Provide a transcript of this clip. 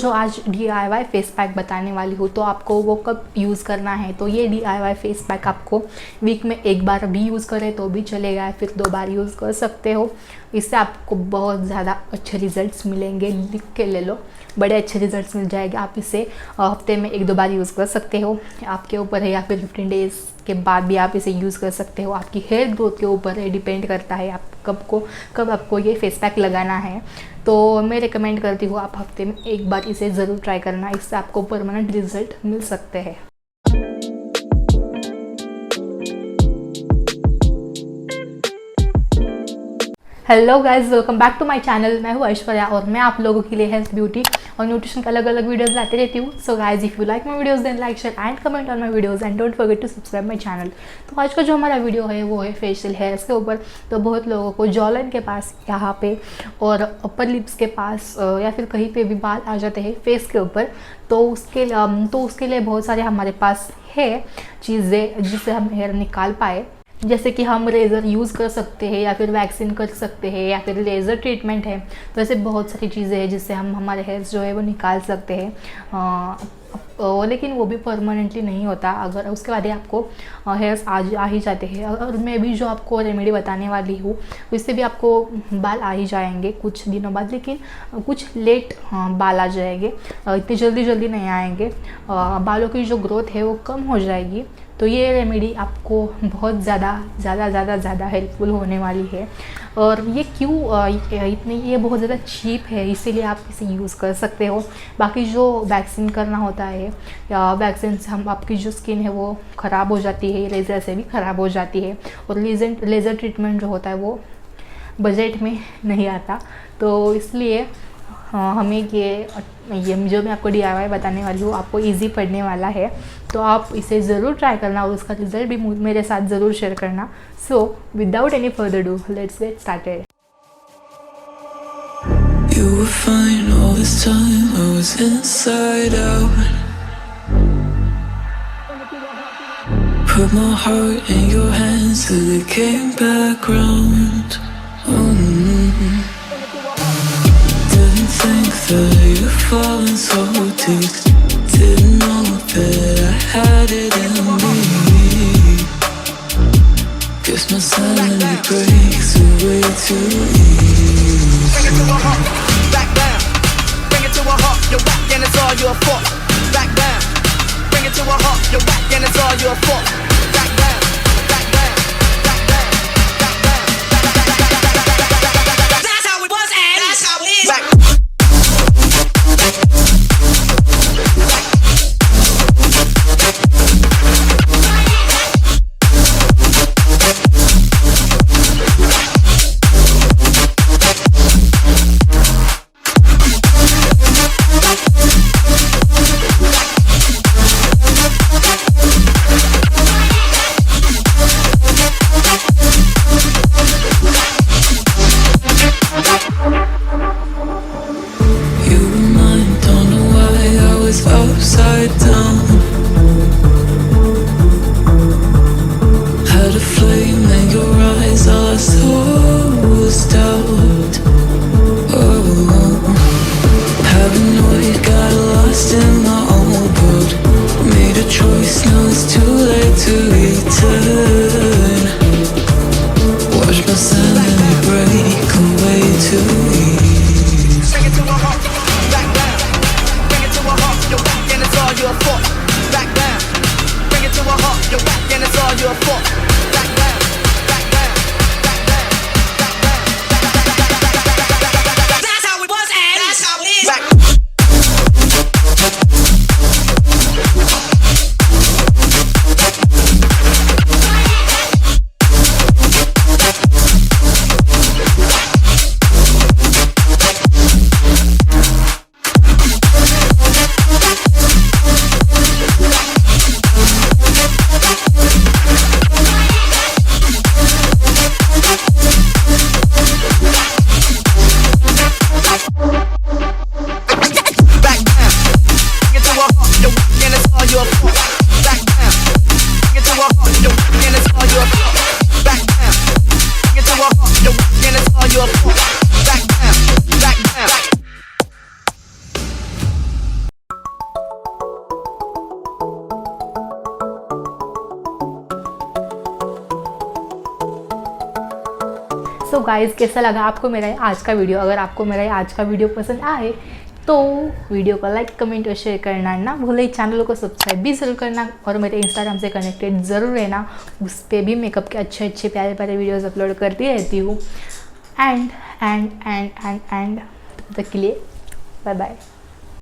जो आज DIY face pack बताने वाली हूँ तो आपको वो कब यूज़ करना है। तो ये DIY फेस पैक आपको वीक में एक बार भी यूज़ करें तो भी चलेगा, फिर 2 बार यूज़ कर सकते हो। इससे आपको बहुत ज़्यादा अच्छे रिजल्ट्स मिलेंगे। लिख के ले लो, बड़े अच्छे रिजल्ट्स मिल जाएंगे। आप इसे हफ्ते में 1-2 बार यूज़ कर सकते हो, आपके ऊपर है, या फिर 15 डेज़ के बाद भी आप इसे यूज़ कर सकते हो। आपकी हेयर ग्रोथ के ऊपर है, डिपेंड करता है आप कब आपको ये फेस पैक लगाना है। तो मैं रिकमेंड करती हूँ आप हफ्ते में 1 बार इसे ज़रूर ट्राई करना, इससे आपको परमानेंट रिजल्ट मिल सकते हैं। Hello guys, welcome back to my channel. मैं हूँ ऐश्वर्या और मैं आप लोगों के लिए हेल्थ, ब्यूटी और न्यूट्रिशन का अलग अलग वीडियोस लाते रहती हूँ। So guys, if you like my videos then like, share and comment on my videos and don't forget to subscribe my channel. तो आज का जो हमारा वीडियो है वो है फेशियल हेयर्स के ऊपर। तो बहुत लोगों को जॉ लाइन के पास, यहाँ पे और अपर लिप्स के पास या फिर कहीं पे भी बाल आ जाते हैं फेस के ऊपर। तो उसके लिए बहुत सारे हमारे पास है चीज़ें जिससे हम हेयर निकाल पाए। जैसे कि हम रेज़र यूज़ कर सकते हैं, या फिर वैक्सीन कर सकते हैं, या फिर लेज़र ट्रीटमेंट है। तो ऐसे बहुत सारी चीज़ें हैं जिससे हम हमारे हेयर्स जो है वो निकाल सकते हैं। लेकिन वो भी परमानेंटली नहीं होता, अगर उसके बाद ही आपको हेयर्स आ ही जाते हैं। और मैं भी जो आपको रेमेडी बताने वाली हूँ उससे भी आपको बाल आ ही जाएंगे कुछ दिनों बाद, लेकिन कुछ लेट बाल आ जाएंगे, इतनी जल्दी नहीं आएंगे। बालों की जो ग्रोथ है वो कम हो जाएगी। तो ये रेमेडी आपको बहुत ज़्यादा हेल्पफुल होने वाली है। और ये ये बहुत ज़्यादा चीप है, इसीलिए आप इसे यूज़ कर सकते हो। बाकी जो वैक्सीन करना होता है, या वैक्सीन से आपकी जो स्किन है वो ख़राब हो जाती है, लेज़र से भी ख़राब हो जाती है। और लेज़र ट्रीटमेंट जो होता है वो बजट में नहीं आता। तो इसलिए हमें ये जो मैं आपको DIY बताने वाली हूँ आपको इजी पड़ने वाला है। तो आप इसे ज़रूर ट्राई करना और उसका रिजल्ट भी मेरे साथ ज़रूर शेयर करना। So without any further do, let's get started. You were fine all this time, I was inside out. Put my heart in your hands till it came back round. Didn't think that you'd fallen so deep. Didn't know that I had it in me. Guess my sanity breaks away too easy. Bring it to a halt, back down. Bring it to a halt, you're whack and it's all your fault. Back down. Bring it to a halt, you're whack and it's all your fault. Back down, back down, back down, back down. That's how it was and that's how it is. Back. Upside down, had a flame in your eyes, all I saw was doubt. Oh, paranoid, got lost in my own world. Made a choice, now it's too late to return. Watch my sanity break away too easy. Bring it to a halt, back down. Bring it to a halt, you're whack and it's all your fault. Back down. Bring it to a halt, you're whack and it's all your fault. Back down, back down, back down, back down. That's how it was and that's how it is. Back. So guys, कैसा लगा आपको मेरा ये आज का video? अगर आपको मेरा ये आज का वीडियो पसंद आए तो वीडियो को लाइक, कमेंट और शेयर करना ना भूले। चैनल को सब्सक्राइब भी ज़रूर करना और मेरे इंस्टाग्राम से कनेक्टेड ज़रूर रहना। उस पर भी मेकअप के अच्छे अच्छे प्यारे प्यारे वीडियोज़ अपलोड करती रहती हूँ। एंड तब तक के लिए बाय बाय।